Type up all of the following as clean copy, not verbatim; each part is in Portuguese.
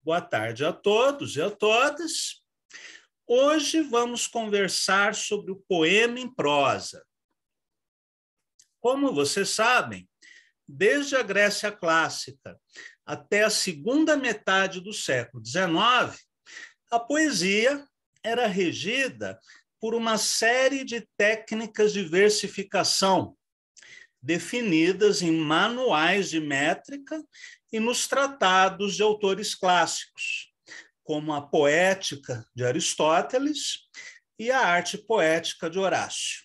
Boa tarde a todos e a todas. Hoje vamos conversar sobre o poema em prosa. Como vocês sabem, desde a Grécia clássica até a segunda metade do século XIX, a poesia era regida por uma série de técnicas de versificação, definidas em manuais de métrica e nos tratados de autores clássicos, como a Poética de Aristóteles e a Arte Poética de Horácio.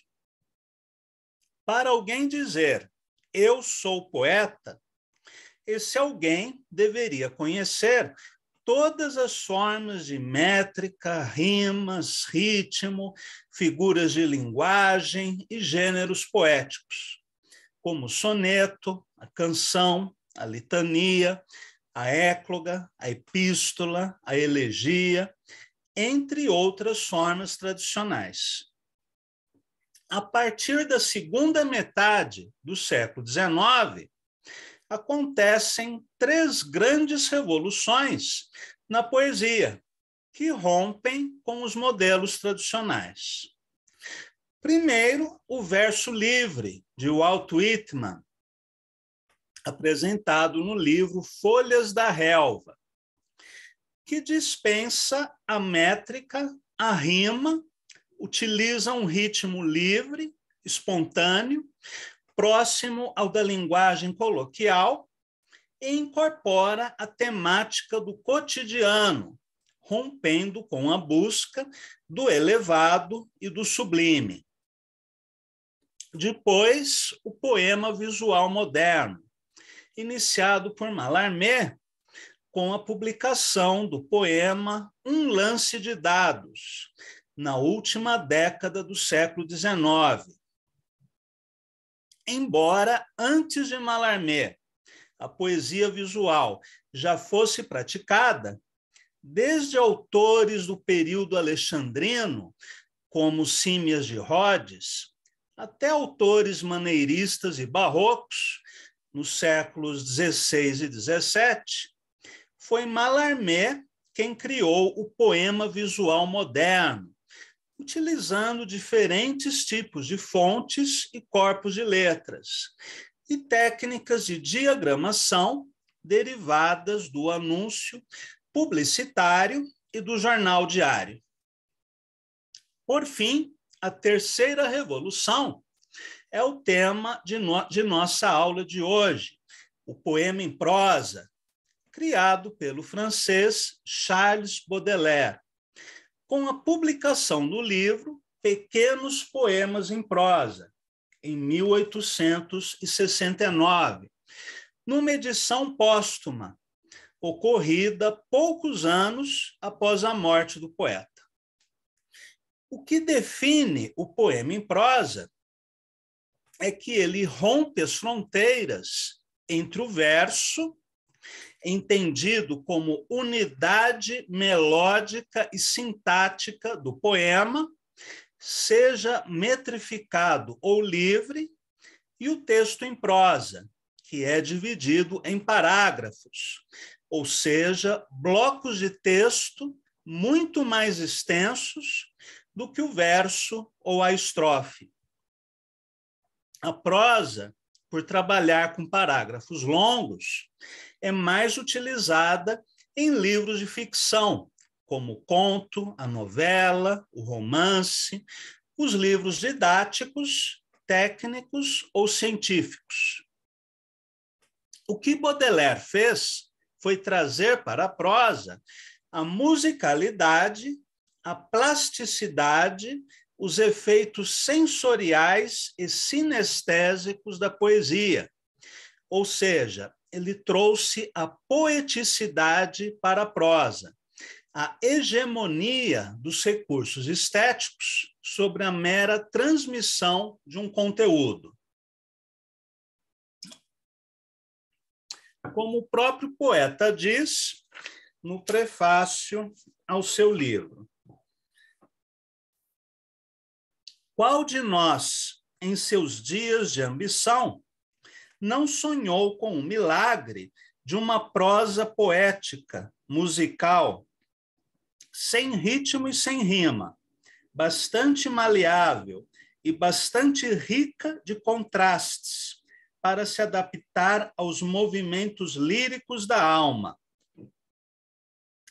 Para alguém dizer "eu sou poeta", esse alguém deveria conhecer todas as formas de métrica, rimas, ritmo, figuras de linguagem e gêneros poéticos, como o soneto, a canção, a litania, a écloga, a epístola, a elegia, entre outras formas tradicionais. A partir da segunda metade do século XIX, acontecem três grandes revoluções na poesia, que rompem com os modelos tradicionais. Primeiro, o verso livre, de Walt Whitman, apresentado no livro Folhas da Relva, que dispensa a métrica, a rima, utiliza um ritmo livre, espontâneo, próximo ao da linguagem coloquial e incorpora a temática do cotidiano, rompendo com a busca do elevado e do sublime. Depois, o poema visual moderno, iniciado por Mallarmé, com a publicação do poema Um Lance de Dados, na última década do século XIX. Embora, antes de Mallarmé, a poesia visual já fosse praticada, desde autores do período alexandrino, como Símias de Rhodes, até autores maneiristas e barrocos, nos séculos XVI e XVII, foi Mallarmé quem criou o poema visual moderno, utilizando diferentes tipos de fontes e corpos de letras, e técnicas de diagramação derivadas do anúncio publicitário e do jornal diário. Por fim, a terceira revolução é o tema de nossa aula de hoje, o poema em prosa, criado pelo francês Charles Baudelaire, com a publicação do livro Pequenos Poemas em Prosa, em 1869, numa edição póstuma, ocorrida poucos anos após a morte do poeta. O que define o poema em prosa é que ele rompe as fronteiras entre o verso, entendido como unidade melódica e sintática do poema, seja metrificado ou livre, e o texto em prosa, que é dividido em parágrafos, ou seja, blocos de texto muito mais extensos do que o verso ou a estrofe. A prosa, por trabalhar com parágrafos longos, é mais utilizada em livros de ficção, como o conto, a novela, o romance, os livros didáticos, técnicos ou científicos. O que Baudelaire fez foi trazer para a prosa a musicalidade, a plasticidade, os efeitos sensoriais e sinestésicos da poesia. Ou seja, ele trouxe a poeticidade para a prosa, a hegemonia dos recursos estéticos sobre a mera transmissão de um conteúdo. Como o próprio poeta diz no prefácio ao seu livro: qual de nós, em seus dias de ambição, não sonhou com o milagre de uma prosa poética, musical, sem ritmo e sem rima, bastante maleável e bastante rica de contrastes, para se adaptar aos movimentos líricos da alma,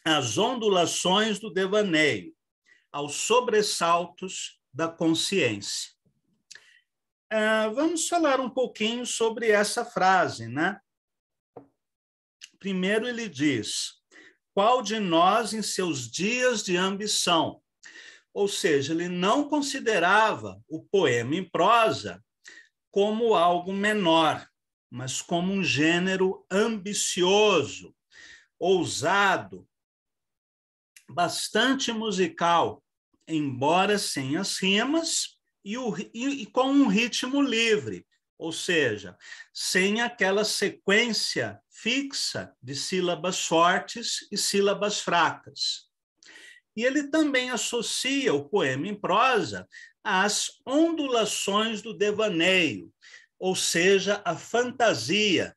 às ondulações do devaneio, aos sobressaltos da consciência. Vamos falar um pouquinho sobre essa frase, né? Primeiro ele diz: qual de nós em seus dias de ambição? Ou seja, ele não considerava o poema em prosa como algo menor, mas como um gênero ambicioso, ousado, bastante musical, embora sem as rimas e com um ritmo livre, ou seja, sem aquela sequência fixa de sílabas fortes e sílabas fracas. E ele também associa o poema em prosa às ondulações do devaneio, ou seja, à fantasia,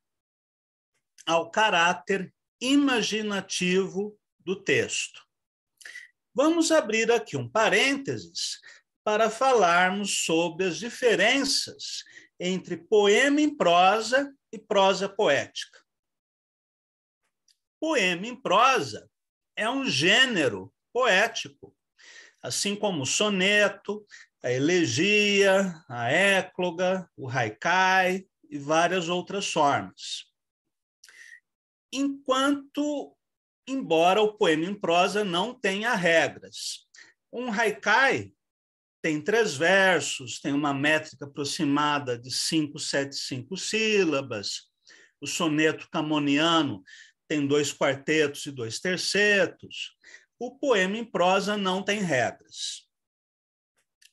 ao caráter imaginativo do texto. Vamos abrir aqui um parênteses para falarmos sobre as diferenças entre poema em prosa e prosa poética. Poema em prosa é um gênero poético, assim como o soneto, a elegia, a écloga, o haikai e várias outras formas. Embora o poema em prosa não tenha regras. Um haikai tem 3 versos, tem uma métrica aproximada de 5, 7, 5 sílabas. O soneto camoniano tem 2 quartetos e 2 tercetos. O poema em prosa não tem regras.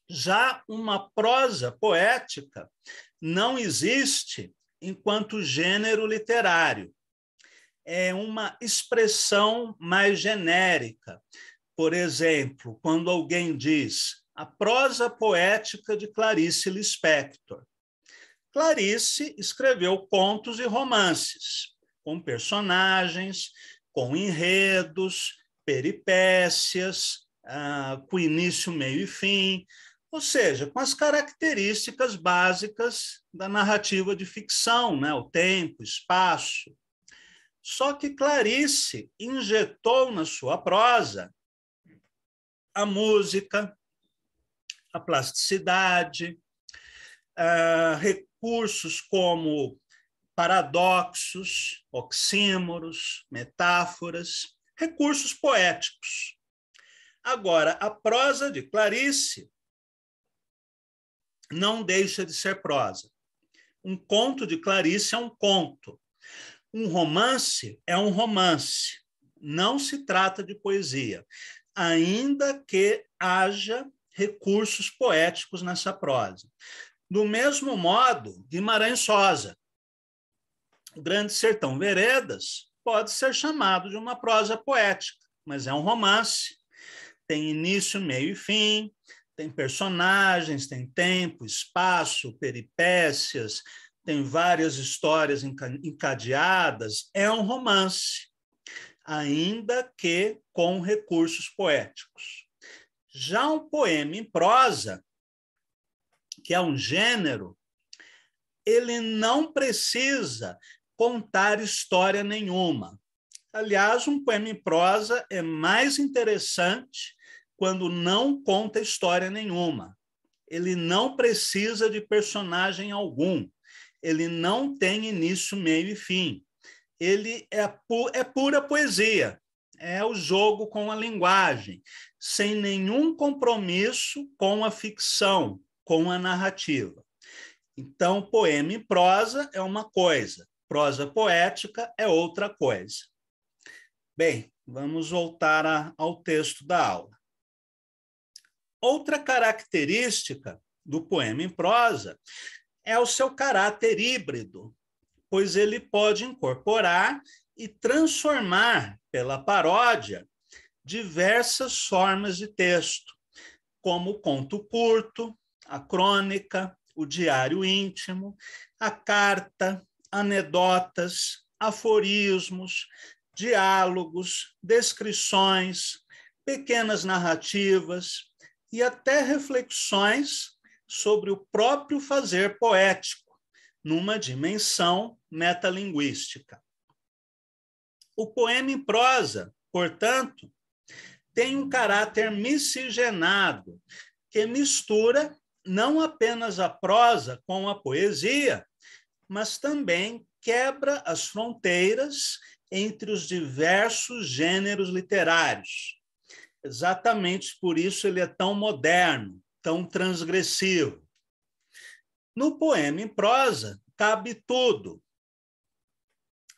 Já uma prosa poética não existe enquanto gênero literário. É uma expressão mais genérica. Por exemplo, quando alguém diz a prosa poética de Clarice Lispector. Clarice escreveu contos e romances, com personagens, com enredos, peripécias, com início, meio e fim, ou seja, com as características básicas da narrativa de ficção, né? O tempo, o espaço. Só que Clarice injetou na sua prosa a música, a plasticidade, recursos como paradoxos, oxímoros, metáforas, recursos poéticos. Agora, a prosa de Clarice não deixa de ser prosa. Um conto de Clarice é um conto. Um romance é um romance. Não se trata de poesia, ainda que haja recursos poéticos nessa prosa. Do mesmo modo, Guimarães Rosa, O Grande Sertão Veredas, pode ser chamado de uma prosa poética, mas é um romance. Tem início, meio e fim, tem personagens, tem tempo, espaço, peripécias, tem várias histórias encadeadas. É um romance, ainda que com recursos poéticos. Já um poema em prosa, que é um gênero, ele não precisa contar história nenhuma. Aliás, um poema em prosa é mais interessante quando não conta história nenhuma. Ele não precisa de personagem algum. Ele não tem início, meio e fim. Ele é pura poesia. É o jogo com a linguagem, sem nenhum compromisso com a ficção, com a narrativa. Então, poema em prosa é uma coisa, prosa poética é outra coisa. Bem, vamos voltar ao texto da aula. Outra característica do poema em prosa é o seu caráter híbrido, pois ele pode incorporar e transformar, pela paródia, diversas formas de texto, como o conto curto, a crônica, o diário íntimo, a carta, anedotas, aforismos, diálogos, descrições, pequenas narrativas e até reflexões sobre o próprio fazer poético, numa dimensão metalinguística. O poema em prosa, portanto, tem um caráter miscigenado, que mistura não apenas a prosa com a poesia, mas também quebra as fronteiras entre os diversos gêneros literários. Exatamente por isso ele é tão moderno, tão transgressivo. No poema em prosa, cabe tudo: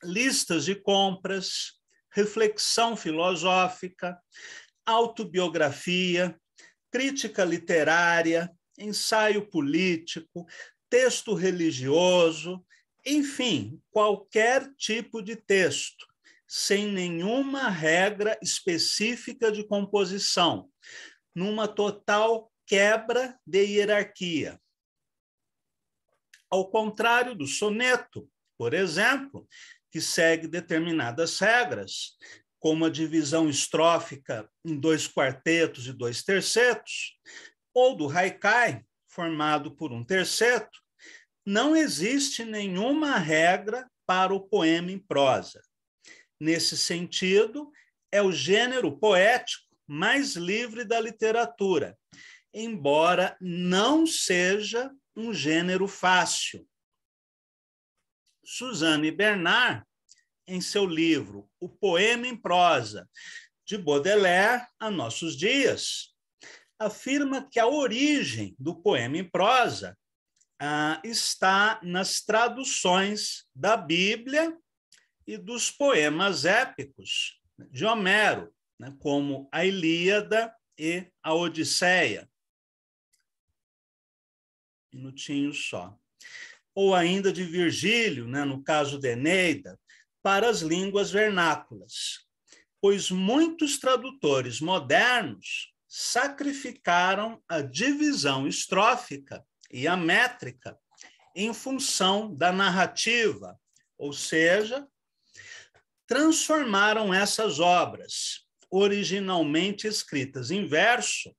listas de compras, reflexão filosófica, autobiografia, crítica literária, ensaio político, texto religioso, enfim, qualquer tipo de texto, sem nenhuma regra específica de composição, numa total quebra de hierarquia. Ao contrário do soneto, por exemplo, que segue determinadas regras, como a divisão estrófica em 2 quartetos e 2 tercetos, ou do haikai, formado por 1 terceto, não existe nenhuma regra para o poema em prosa. Nesse sentido, é o gênero poético mais livre da literatura, embora não seja um gênero fácil. Suzanne Bernard, em seu livro O Poema em Prosa, de Baudelaire a nossos dias, afirma que a origem do poema em prosa está nas traduções da Bíblia e dos poemas épicos de Homero, como a Ilíada e a Odisseia. Um minutinho só. Ou ainda de Virgílio, no caso de Eneida, para as línguas vernáculas, pois muitos tradutores modernos sacrificaram a divisão estrófica e a métrica em função da narrativa, ou seja, transformaram essas obras, originalmente escritas em verso,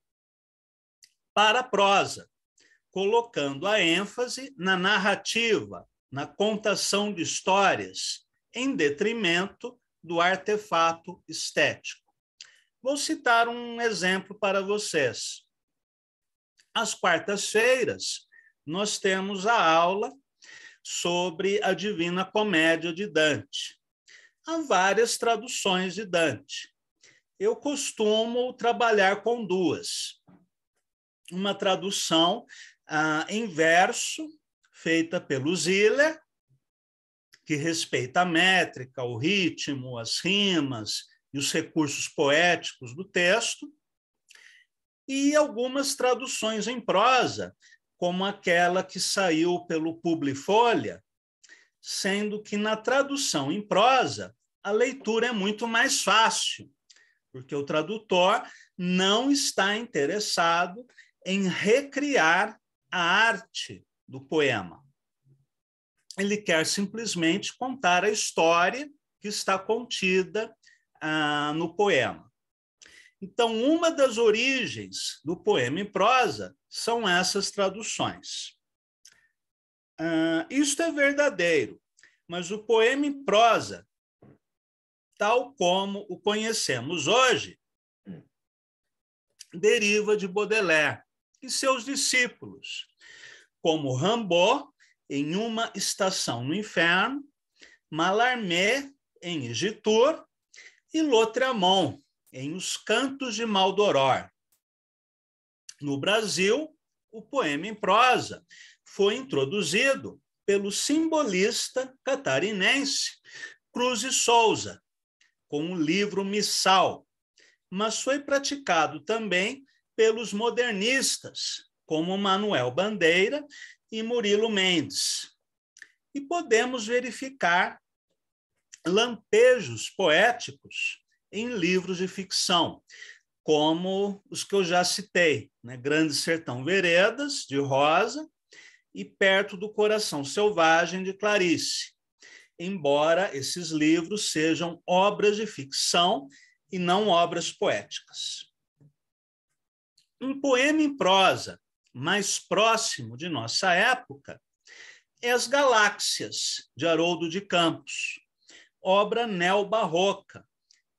para a prosa, colocando a ênfase na narrativa, na contação de histórias, em detrimento do artefato estético. Vou citar um exemplo para vocês. Às quartas-feiras, nós temos a aula sobre a Divina Comédia de Dante. Há várias traduções de Dante. Eu costumo trabalhar com 2. Uma tradução em verso, feita pelo Ziller, que respeita a métrica, o ritmo, as rimas e os recursos poéticos do texto, e algumas traduções em prosa, como aquela que saiu pelo Publifolha, sendo que na tradução em prosa a leitura é muito mais fácil, porque o tradutor não está interessado em recriar a arte do poema. Ele quer simplesmente contar a história que está contida no poema. Então, uma das origens do poema em prosa são essas traduções. Isto é verdadeiro, mas o poema em prosa, tal como o conhecemos hoje, deriva de Baudelaire e seus discípulos, como Rimbaud, em Uma Estação no Inferno, Mallarmé, em Igitur, e Lautréamont, em Os Cantos de Maldoror. No Brasil, o poema em prosa foi introduzido pelo simbolista catarinense Cruz e Souza, com o livro Missal, mas foi praticado também pelos modernistas, como Manuel Bandeira e Murilo Mendes. E podemos verificar lampejos poéticos em livros de ficção, como os que eu já citei, Grande Sertão Veredas, de Rosa, e Perto do Coração Selvagem, de Clarice. embora esses livros sejam obras de ficção e não obras poéticas. Um poema em prosa mais próximo de nossa época é As Galáxias, de Haroldo de Campos, obra neobarroca,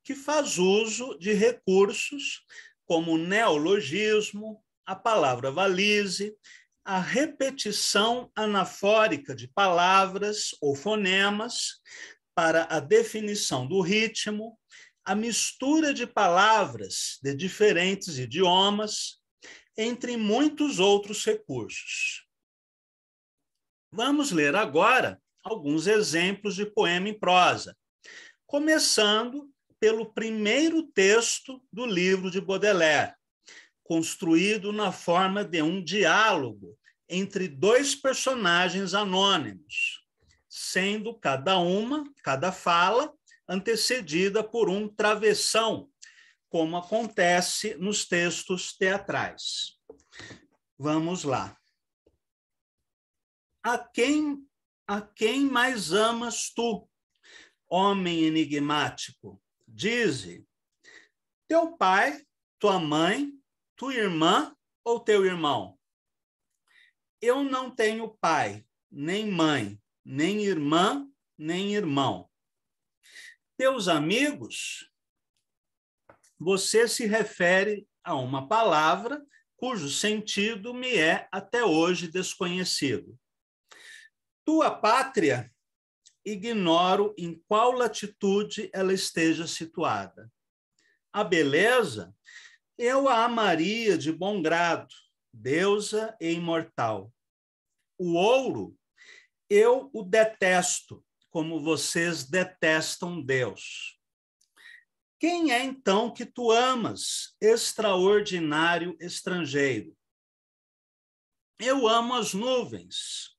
que faz uso de recursos como o neologismo, a palavra valise, a repetição anafórica de palavras ou fonemas para a definição do ritmo, a mistura de palavras de diferentes idiomas, entre muitos outros recursos. Vamos ler agora alguns exemplos de poema em prosa, começando pelo primeiro texto do livro de Baudelaire, construído na forma de um diálogo entre dois personagens anônimos, sendo cada fala, antecedida por um travessão, como acontece nos textos teatrais. Vamos lá. A quem mais amas tu, homem enigmático? Dize, teu pai, tua mãe, tua irmã ou teu irmão? Eu não tenho pai, nem mãe, nem irmã, nem irmão. Teus amigos? Você se refere a uma palavra cujo sentido me é até hoje desconhecido. Tua pátria? Ignoro em qual latitude ela esteja situada. A beleza? Eu a amaria de bom grado, deusa e imortal. O ouro? Eu o detesto, como vocês detestam Deus. Quem é então que tu amas, extraordinário estrangeiro? Eu amo as nuvens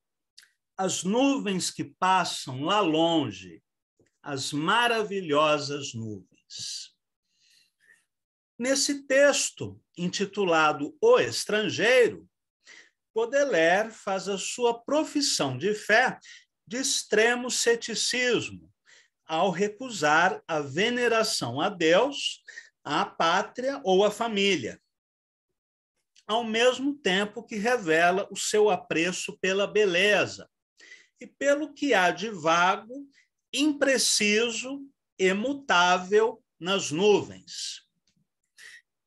que passam lá longe, as maravilhosas nuvens. Nesse texto, intitulado O Estrangeiro, Baudelaire faz a sua profissão de fé de extremo ceticismo, ao recusar a veneração a Deus, à pátria ou à família, ao mesmo tempo que revela o seu apreço pela beleza e pelo que há de vago, impreciso e mutável nas nuvens.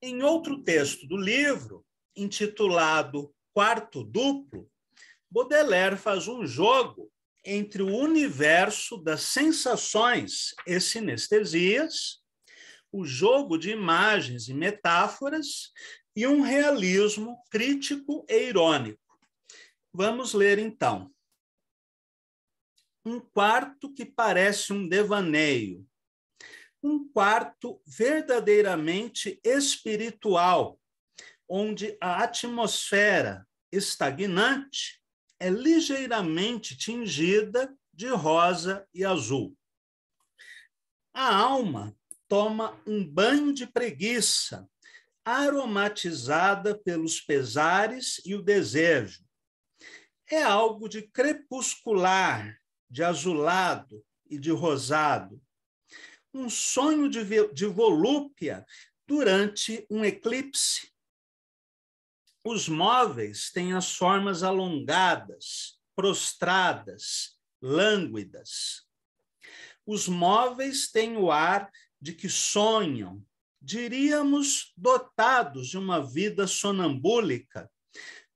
Em outro texto do livro, intitulado Quarto Duplo, Baudelaire faz um jogo entre o universo das sensações e sinestesias, o jogo de imagens e metáforas e um realismo crítico e irônico. Vamos ler, então. Um quarto que parece um devaneio, um quarto verdadeiramente espiritual, onde a atmosfera estagnante é ligeiramente tingida de rosa e azul. A alma toma um banho de preguiça, aromatizada pelos pesares e o desejo. É algo de crepuscular, de azulado e de rosado. Um sonho de volúpia durante um eclipse. Os móveis têm as formas alongadas, prostradas, lânguidas. Os móveis têm o ar de que sonham, diríamos, dotados de uma vida sonambúlica,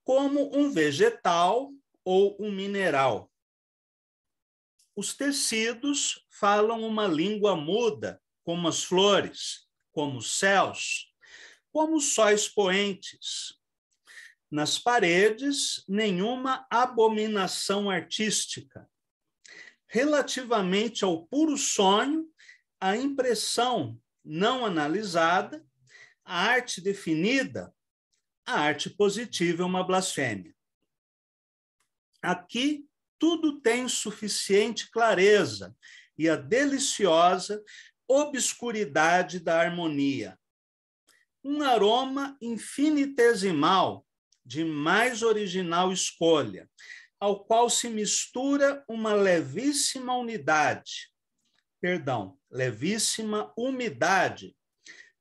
como um vegetal ou um mineral. Os tecidos falam uma língua muda, como as flores, como os céus, como os sóis poentes. Nas paredes, nenhuma abominação artística. Relativamente ao puro sonho, a impressão não analisada, a arte definida, a arte positiva é uma blasfêmia. Aqui, tudo tem suficiente clareza e a deliciosa obscuridade da harmonia. Um aroma infinitesimal de mais original escolha, ao qual se mistura uma levíssima umidade,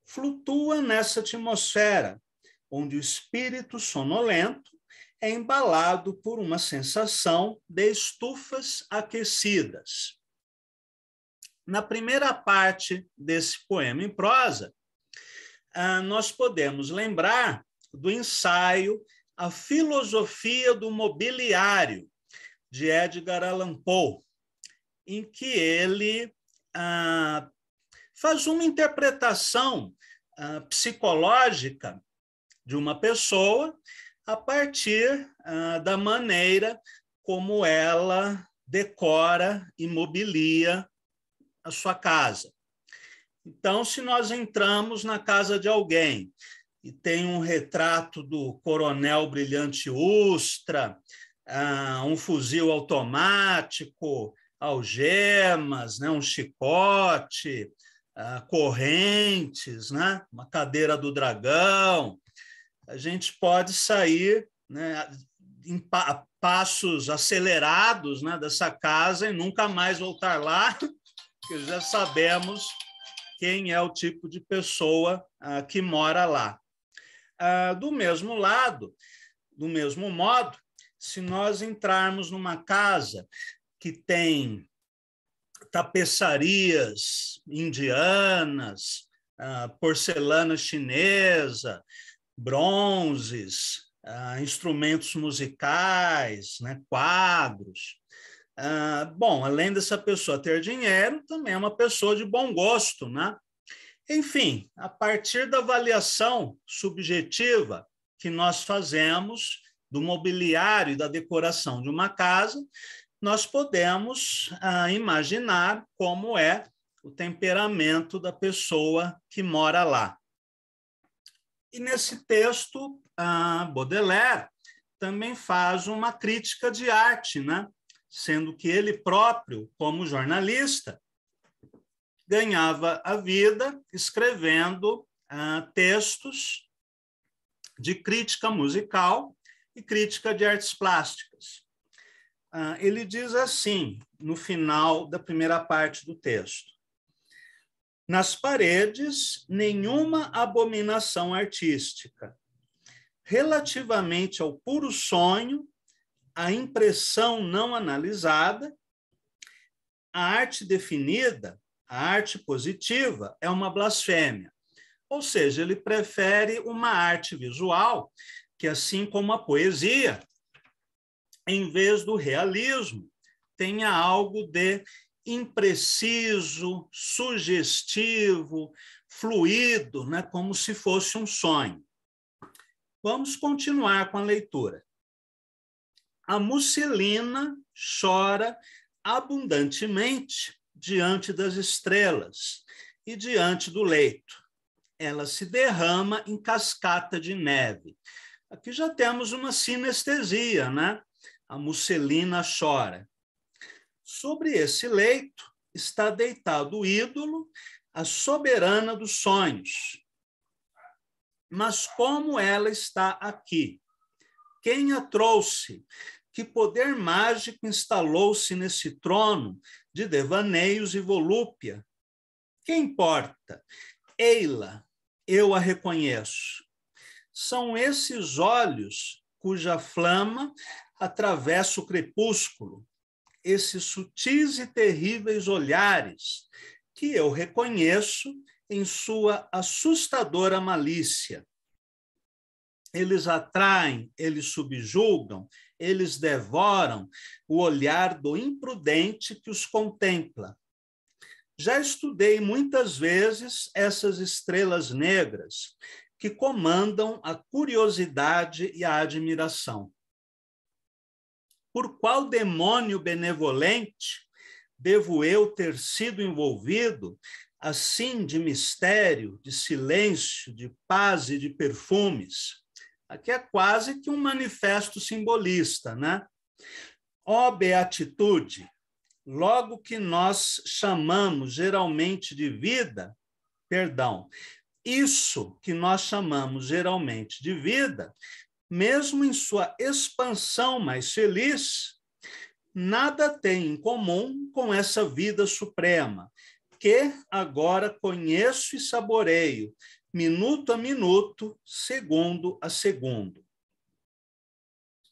flutua nessa atmosfera, onde o espírito sonolento é embalado por uma sensação de estufas aquecidas. Na primeira parte desse poema em prosa, nós podemos lembrar do ensaio A Filosofia do Mobiliário, de Edgar Allan Poe, em que ele faz uma interpretação psicológica de uma pessoa a partir da maneira como ela decora e mobilia a sua casa. Então, se nós entramos na casa de alguém e tem um retrato do Coronel Brilhante Ustra, um fuzil automático, algemas, né, um chicote, correntes, né, uma cadeira do dragão, a gente pode sair, né, em passos acelerados, né, dessa casa e nunca mais voltar lá, porque já sabemos quem é o tipo de pessoa que mora lá. Do mesmo modo, se nós entrarmos numa casa que tem tapeçarias indianas, porcelana chinesa, bronzes, instrumentos musicais, né, quadros. Bom, além dessa pessoa ter dinheiro, também é uma pessoa de bom gosto, né? Enfim, a partir da avaliação subjetiva que nós fazemos do mobiliário e da decoração de uma casa, nós podemos imaginar como é o temperamento da pessoa que mora lá. E nesse texto, Baudelaire também faz uma crítica de arte, né? Sendo que ele próprio, como jornalista, ganhava a vida escrevendo textos de crítica musical e crítica de artes plásticas. Ele diz assim, no final da primeira parte do texto: nas paredes, nenhuma abominação artística. Relativamente ao puro sonho, a impressão não analisada, a arte definida, a arte positiva, é uma blasfêmia. Ou seja, ele prefere uma arte visual que, assim como a poesia, em vez do realismo, tenha algo de impreciso, sugestivo, fluido, né, como se fosse um sonho. Vamos continuar com a leitura. A Musselina chora abundantemente diante das estrelas e diante do leito. Ela se derrama em cascata de neve. Aqui já temos uma sinestesia, né? A Musselina chora. Sobre esse leito está deitado o ídolo, a soberana dos sonhos. Mas como ela está aqui? Quem a trouxe? Que poder mágico instalou-se nesse trono de devaneios e volúpia? Que importa? Ei-la, eu a reconheço. São esses olhos cuja flama atravessa o crepúsculo, esses sutis e terríveis olhares que eu reconheço em sua assustadora malícia. Eles atraem, eles subjugam, eles devoram o olhar do imprudente que os contempla. Já estudei muitas vezes essas estrelas negras que comandam a curiosidade e a admiração. Por qual demônio benevolente devo eu ter sido envolvido, assim de mistério, de silêncio, de paz e de perfumes? Aqui é quase que um manifesto simbolista, né? Ó beatitude, logo que nós chamamos geralmente de vida, isso que nós chamamos geralmente de vida mesmo em sua expansão mais feliz, nada tem em comum com essa vida suprema, que agora conheço e saboreio, minuto a minuto, segundo a segundo.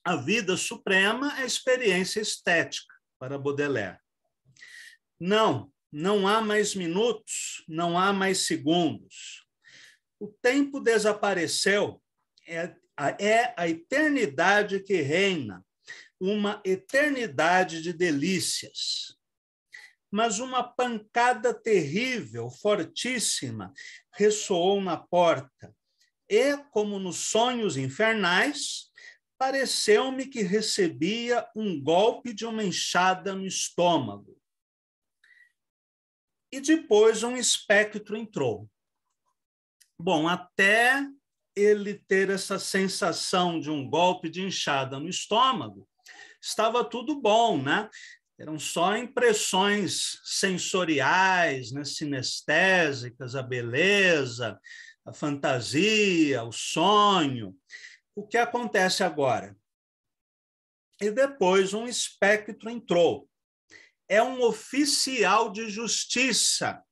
A vida suprema é a experiência estética para Baudelaire. Não há mais minutos, não há mais segundos. O tempo desapareceu, é a eternidade que reina, uma eternidade de delícias. Mas uma pancada terrível, fortíssima, ressoou na porta, e, como nos sonhos infernais, pareceu-me que recebia um golpe de uma enxada no estômago. E depois um espectro entrou. Bom, até ele ter essa sensação de um golpe de enxada no estômago, estava tudo bom, né? Eram só impressões sensoriais, né? Sinestésicas, a beleza, a fantasia, o sonho. O que acontece agora? E depois um espectro entrou. É um oficial de justiça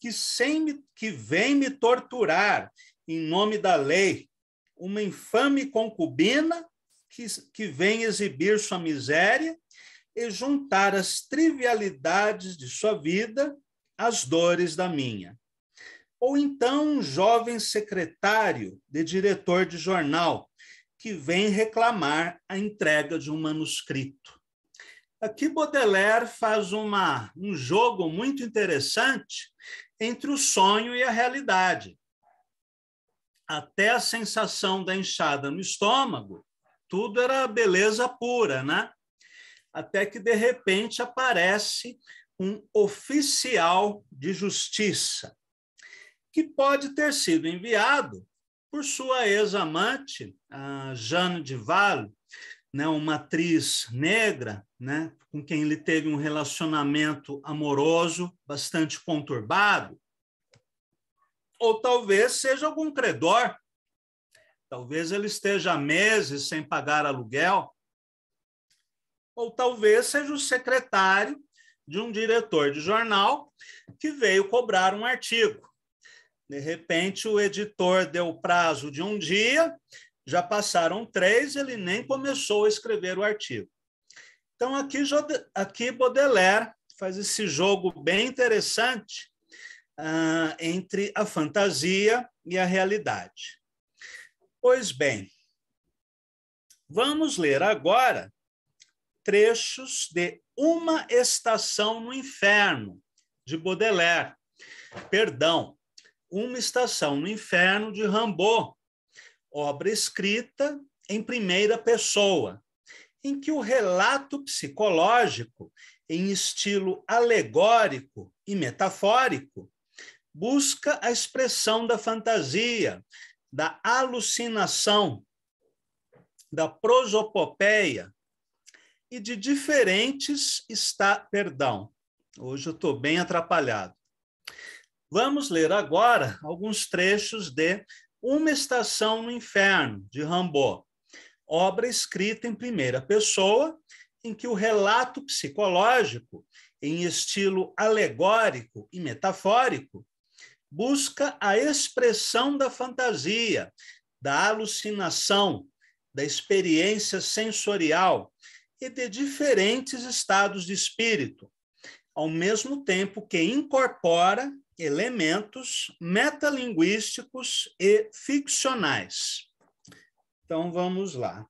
que vem me torturar em nome da lei, uma infame concubina que vem exibir sua miséria e juntar as trivialidades de sua vida às dores da minha. Ou então um jovem secretário de diretor de jornal que vem reclamar a entrega de um manuscrito. Aqui Baudelaire faz um jogo muito interessante entre o sonho e a realidade. Até a sensação da enxada no estômago, tudo era beleza pura, né? Até que, de repente, aparece um oficial de justiça, que pode ter sido enviado por sua ex-amante, a Jeanne de Val, né, uma atriz negra, né, com quem ele teve um relacionamento amoroso bastante conturbado. Ou talvez seja algum credor, talvez ele esteja há meses sem pagar aluguel, ou talvez seja o secretário de um diretor de jornal que veio cobrar um artigo. De repente, o editor deu o prazo de um dia, já passaram 3, ele nem começou a escrever o artigo. Então, aqui Baudelaire faz esse jogo bem interessante entre a fantasia e a realidade. Pois bem, vamos ler agora trechos de Uma Estação no Inferno, de Baudelaire. Perdão, Uma Estação no Inferno, de Rimbaud, obra escrita em primeira pessoa, em que o relato psicológico, em estilo alegórico e metafórico, busca a expressão da fantasia, da alucinação, da prosopopeia e de diferentes hoje eu estou bem atrapalhado. Vamos ler agora alguns trechos de Uma Estação no Inferno, de Rimbaud, obra escrita em primeira pessoa, em que o relato psicológico, em estilo alegórico e metafórico, busca a expressão da fantasia, da alucinação, da experiência sensorial e de diferentes estados de espírito, ao mesmo tempo que incorpora elementos metalinguísticos e ficcionais. Então, vamos lá.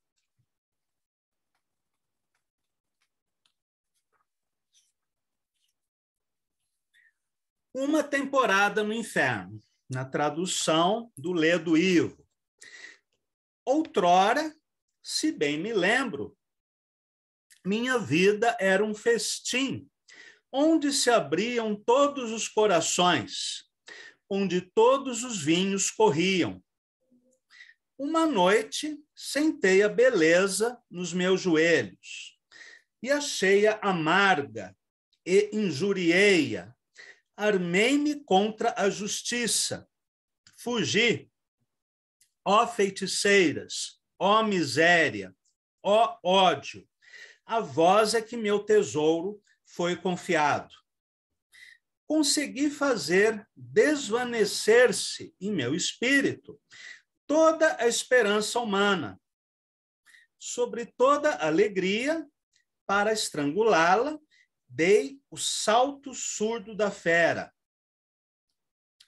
Uma temporada no inferno, na tradução do Ledo Ivo. Outrora, se bem me lembro, minha vida era um festim, onde se abriam todos os corações, onde todos os vinhos corriam. Uma noite, sentei a beleza nos meus joelhos, e achei-a amarga, e injuriei-a. Armei-me contra a justiça. Fugi. Ó feiticeiras, ó miséria, ó ódio, a vós é que meu tesouro foi confiado. Consegui fazer desvanecer-se em meu espírito toda a esperança humana, sobre toda alegria, para estrangulá-la, dei o salto surdo da fera.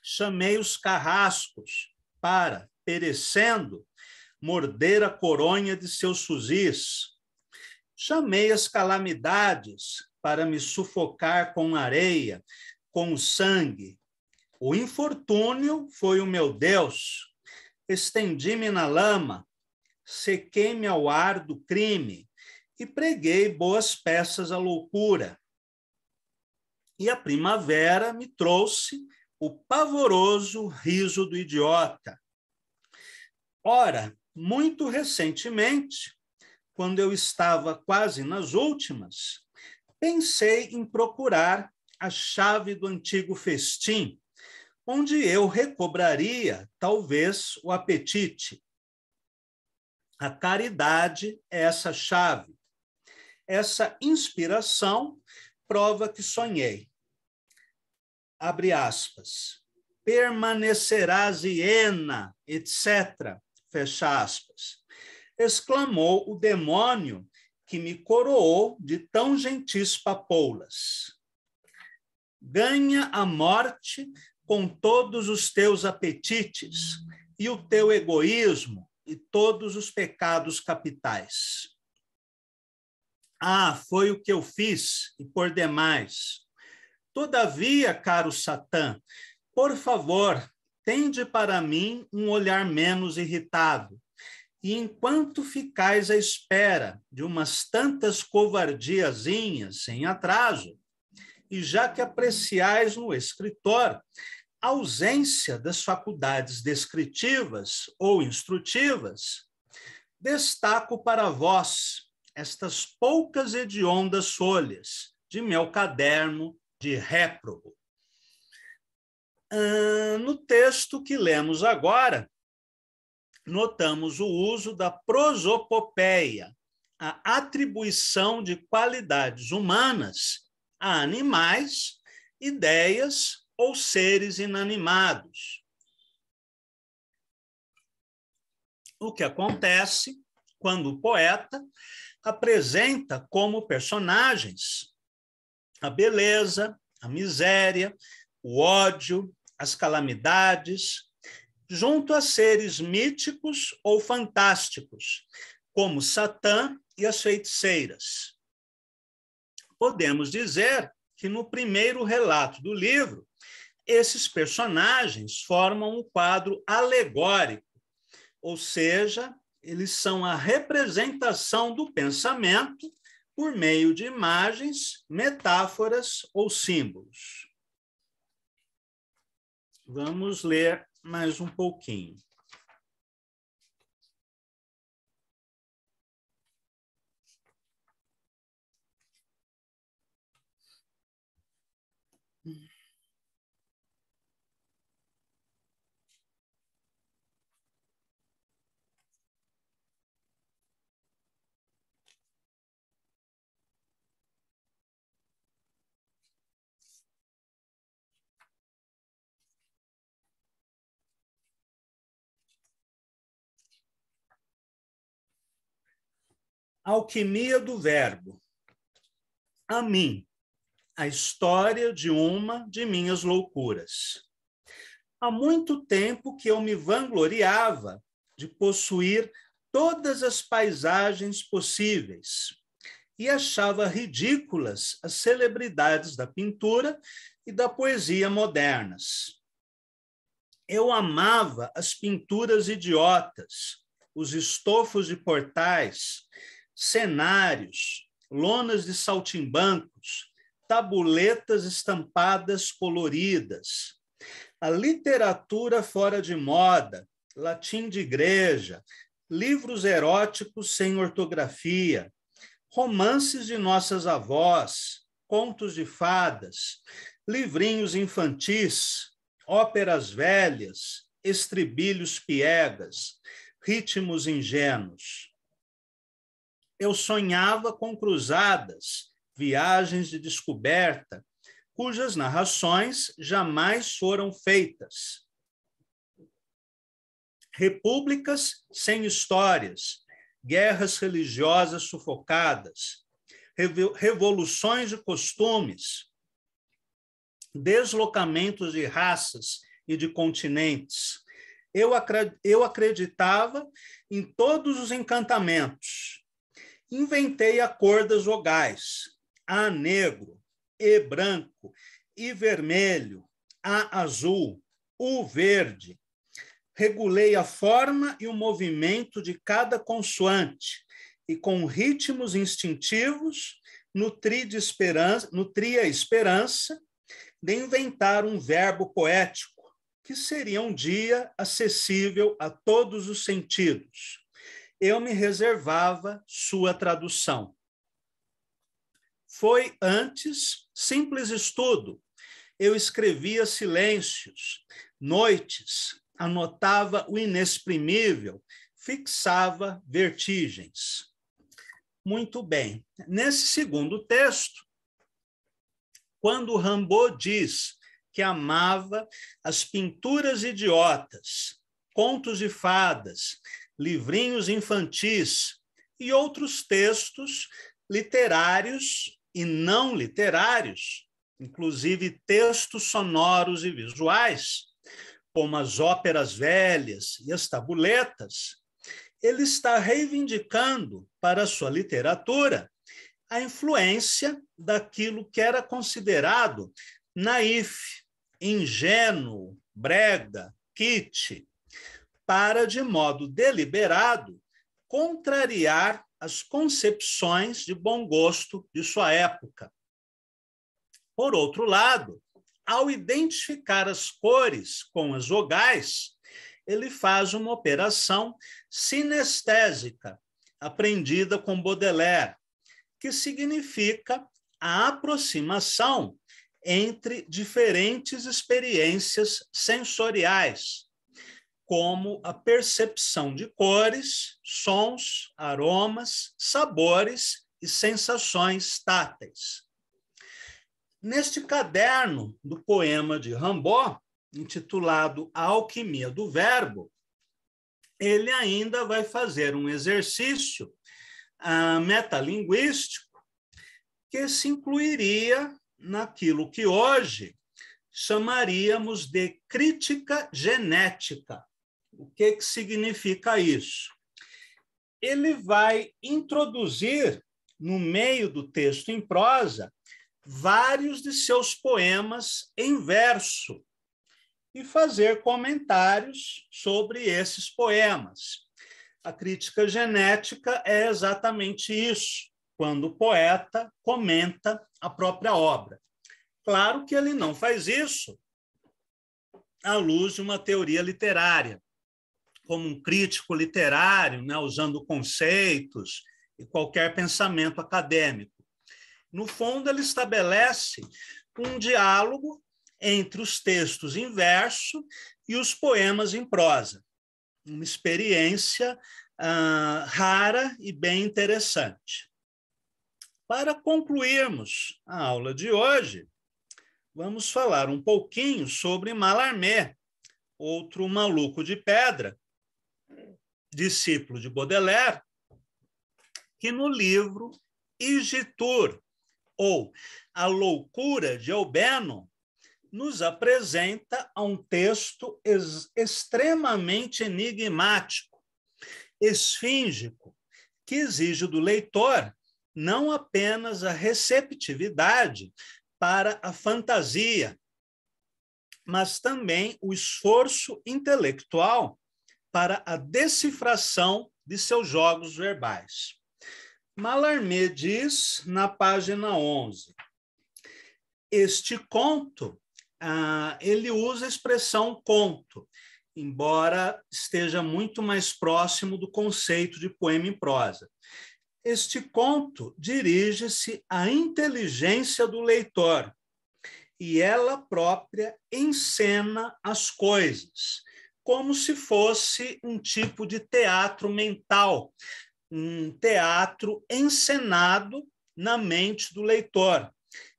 Chamei os carrascos para, perecendo, morder a coronha de seus fuzis. Chamei as calamidades para me sufocar com areia, com o sangue. O infortúnio foi o meu Deus. Estendi-me na lama, sequei-me ao ar do crime e preguei boas peças à loucura. E a primavera me trouxe o pavoroso riso do idiota. Ora, muito recentemente, quando eu estava quase nas últimas, pensei em procurar a chave do antigo festim, onde eu recobraria, talvez, o apetite. A caridade é essa chave. Essa inspiração prova que sonhei. Abre aspas. Permanecerás hiena, etc. Fecha aspas. Exclamou o demônio que me coroou de tão gentis papoulas. Ganha a morte com todos os teus apetites e o teu egoísmo e todos os pecados capitais. Ah, foi o que eu fiz, e por demais. Todavia, caro Satã, por favor, tende para mim um olhar menos irritado, e enquanto ficais à espera de umas tantas covardiazinhas em atraso, e já que apreciais no escritor a ausência das faculdades descritivas ou instrutivas, destaco para vós estas poucas hediondas folhas de meu caderno de réprobo. No texto que lemos agora, notamos o uso da prosopopeia, a atribuição de qualidades humanas a animais, ideias ou seres inanimados. O que acontece quando o poeta apresenta como personagens a beleza, a miséria, o ódio, as calamidades, junto a seres míticos ou fantásticos, como Satã e as feiticeiras. Podemos dizer que no primeiro relato do livro, esses personagens formam um quadro alegórico, ou seja, eles são a representação do pensamento por meio de imagens, metáforas ou símbolos. Vamos ler mais um pouquinho. Alquimia do verbo. A mim, a história de uma de minhas loucuras. Há muito tempo que eu me vangloriava de possuir todas as paisagens possíveis e achava ridículas as celebridades da pintura e da poesia modernas. Eu amava as pinturas idiotas, os estofos de portais, cenários, lonas de saltimbancos, tabuletas estampadas coloridas, a literatura fora de moda, latim de igreja, livros eróticos sem ortografia, romances de nossas avós, contos de fadas, livrinhos infantis, óperas velhas, estribilhos piegas, ritmos ingênuos. Eu sonhava com cruzadas, viagens de descoberta, cujas narrações jamais foram feitas. Repúblicas sem histórias, guerras religiosas sufocadas, revoluções de costumes, deslocamentos de raças e de continentes. Eu acreditava em todos os encantamentos. Inventei a cor das vogais, A negro, E branco, I vermelho, A azul, U verde. Regulei a forma e o movimento de cada consoante e, com ritmos instintivos, nutri a esperança de inventar um verbo poético que seria um dia acessível a todos os sentidos. Eu me reservava sua tradução. Foi antes simples estudo. Eu escrevia silêncios, noites, anotava o inexprimível, fixava vertigens. Muito bem. Nesse segundo texto, quando Rimbaud diz que amava as pinturas idiotas, contos de fadas, livrinhos infantis e outros textos literários e não literários, inclusive textos sonoros e visuais, como as óperas velhas e as tabuletas, ele está reivindicando para a sua literatura a influência daquilo que era considerado naif, ingênuo, brega, kitsch, para, de modo deliberado, contrariar as concepções de bom gosto de sua época. Por outro lado, ao identificar as cores com as vogais, ele faz uma operação sinestésica, aprendida com Baudelaire, que significa a aproximação entre diferentes experiências sensoriais, como a percepção de cores, sons, aromas, sabores e sensações táteis. Neste caderno do poema de Rimbaud, intitulado A Alquimia do Verbo, ele ainda vai fazer um exercício metalinguístico que se incluiria naquilo que hoje chamaríamos de crítica genética. O que significa isso? Ele vai introduzir, no meio do texto em prosa, vários de seus poemas em verso e fazer comentários sobre esses poemas. A crítica genética é exatamente isso, quando o poeta comenta a própria obra. Claro que ele não faz isso à luz de uma teoria literária, como um crítico literário, né, usando conceitos e qualquer pensamento acadêmico. No fundo, ele estabelece um diálogo entre os textos em verso e os poemas em prosa. Uma experiência rara e bem interessante. Para concluirmos a aula de hoje, vamos falar um pouquinho sobre Mallarmé, outro maluco de pedra, discípulo de Baudelaire, que no livro Igitur, ou A Loucura de Eubeno, nos apresenta um texto extremamente enigmático, esfíngico, que exige do leitor não apenas a receptividade para a fantasia, mas também o esforço intelectual para a decifração de seus jogos verbais. Mallarmé diz, na página 11, este conto, ele usa a expressão conto, embora esteja muito mais próximo do conceito de poema em prosa. Este conto dirige-se à inteligência do leitor, e ela própria encena as coisas, como se fosse um tipo de teatro mental, um teatro encenado na mente do leitor.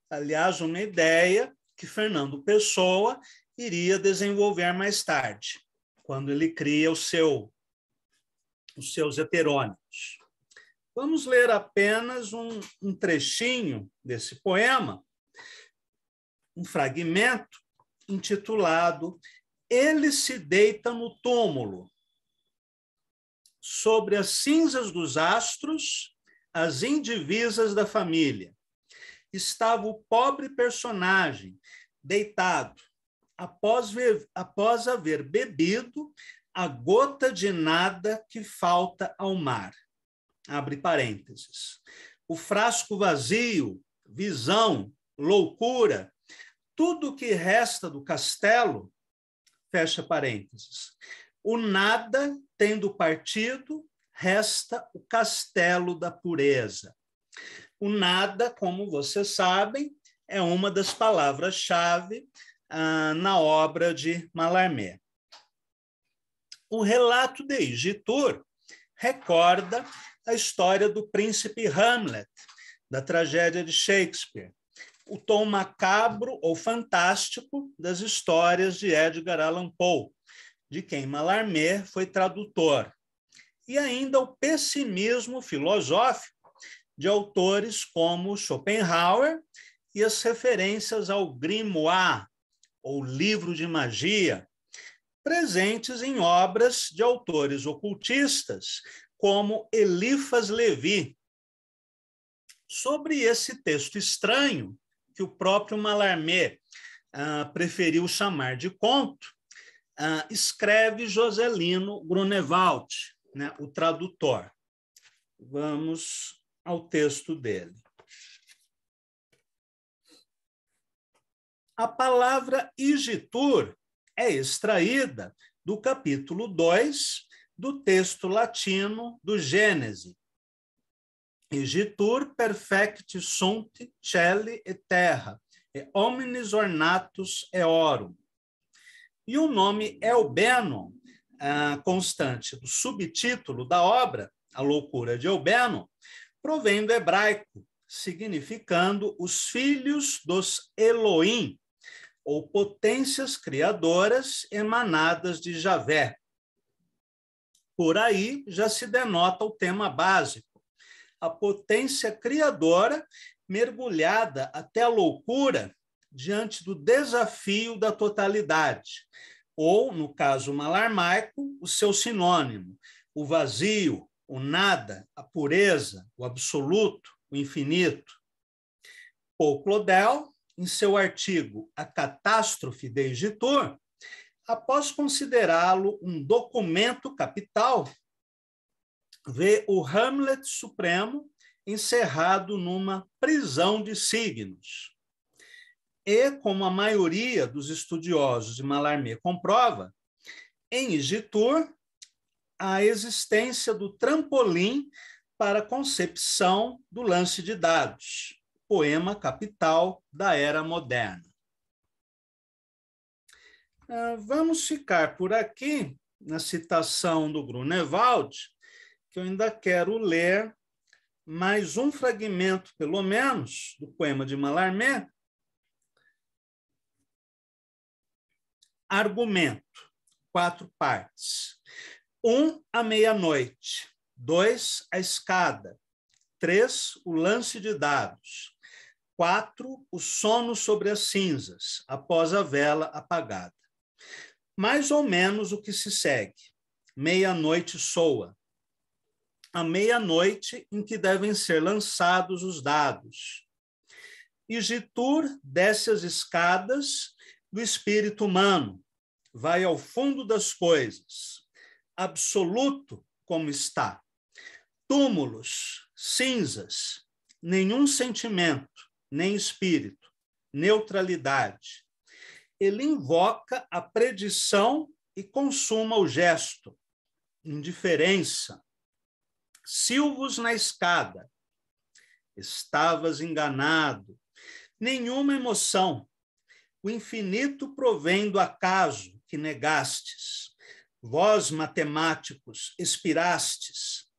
Aliás, uma ideia que Fernando Pessoa iria desenvolver mais tarde, quando ele cria os seus heterônimos. Vamos ler apenas um trechinho desse poema, um fragmento intitulado Ele se deita no túmulo. Sobre as cinzas dos astros, as indivisas da família, estava o pobre personagem deitado, após haver bebido a gota de nada que falta ao mar. Abre parênteses. O frasco vazio, visão, loucura, tudo o que resta do castelo, fecha parênteses. O nada tendo partido, resta o castelo da pureza. O nada, como vocês sabem, é uma das palavras-chave na obra de Mallarmé. O relato de Igitur recorda a história do príncipe Hamlet, da tragédia de Shakespeare, o tom macabro ou fantástico das histórias de Edgar Allan Poe, de quem Mallarmé foi tradutor, e ainda o pessimismo filosófico de autores como Schopenhauer e as referências ao grimoire, ou livro de magia, presentes em obras de autores ocultistas, como Eliphas Levi. Sobre esse texto estranho, que o próprio Mallarmé preferiu chamar de conto, escreve Joselino Grunewald, né, o tradutor. Vamos ao texto dele. A palavra Igitur é extraída do capítulo 2 do texto latino do Gênese. Igitur perfecti sunt celi et terra, e omnis ornatus eorum. E o nome Eubeno, constante do subtítulo da obra, A Loucura de Eubeno, provém do hebraico, significando os filhos dos Elohim, ou potências criadoras emanadas de Javé. Por aí já se denota o tema básico, a potência criadora mergulhada até a loucura diante do desafio da totalidade, ou, no caso malarmaico, o seu sinônimo, o vazio, o nada, a pureza, o absoluto, o infinito. Paul Claudel, em seu artigo A Catástrofe de Igitur, após considerá-lo um documento capital, vê o Hamlet supremo encerrado numa prisão de signos. E, como a maioria dos estudiosos de Mallarmé comprova, em Igitur, a existência do trampolim para a concepção do lance de dados, poema capital da era moderna. Vamos ficar por aqui na citação do Grunewald, que eu ainda quero ler mais um fragmento, pelo menos, do poema de Mallarmé. Argumento, 4 partes. 1, a meia-noite. 2, a escada. 3, o lance de dados. 4, o sono sobre as cinzas, após a vela apagada. Mais ou menos o que se segue. Meia-noite soa. A meia-noite em que devem ser lançados os dados. Igitur desce as escadas do espírito humano, vai ao fundo das coisas, absoluto como está. Túmulos, cinzas, nenhum sentimento, nem espírito, neutralidade. Ele invoca a predição e consuma o gesto, indiferença. Silvos na escada. Estavas enganado. Nenhuma emoção. O infinito provém do acaso que negastes. Vós, matemáticos, expirastes.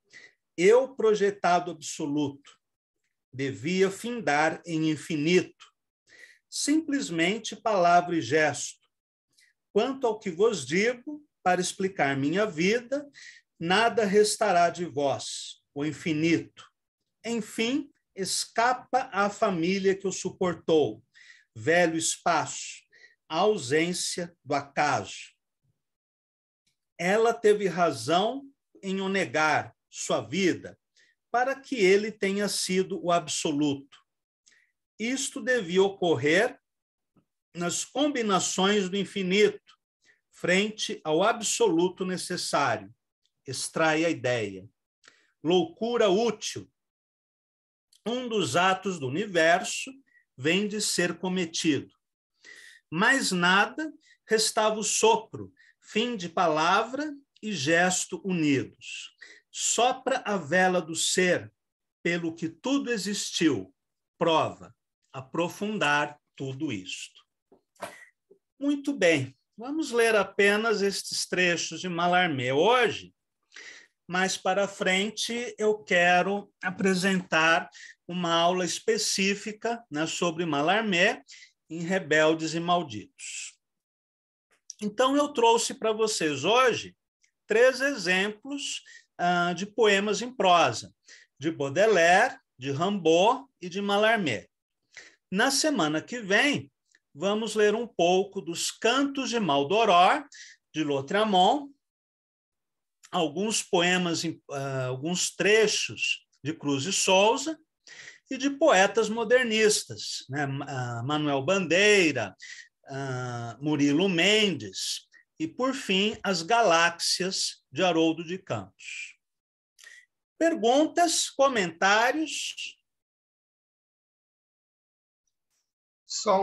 Eu, projetado absoluto, devia findar em infinito. Simplesmente palavra e gesto. Quanto ao que vos digo, para explicar minha vida, nada restará de vós, o infinito. Enfim, escapa à família que o suportou, velho espaço, a ausência do acaso. Ela teve razão em o negar, sua vida, para que ele tenha sido o absoluto. Isto devia ocorrer nas combinações do infinito, frente ao absoluto necessário. Extrai a ideia. Loucura útil. Um dos atos do universo vem de ser cometido. Mais nada, restava o sopro, fim de palavra e gesto unidos. Sopra a vela do ser, pelo que tudo existiu. Prova, aprofundar tudo isto. Muito bem, vamos ler apenas estes trechos de Mallarmé hoje. Mais para frente, eu quero apresentar uma aula específica, né, sobre Mallarmé em Rebeldes e Malditos. Então, eu trouxe para vocês hoje 3 exemplos de poemas em prosa, de Baudelaire, de Rimbaud e de Mallarmé. Na semana que vem, vamos ler um pouco dos Cantos de Maldoror, de Lautréamont, alguns poemas, alguns trechos de Cruz de Souza e de poetas modernistas, né? Manuel Bandeira, Murilo Mendes e, por fim, As Galáxias, de Haroldo de Campos. Perguntas, comentários? Só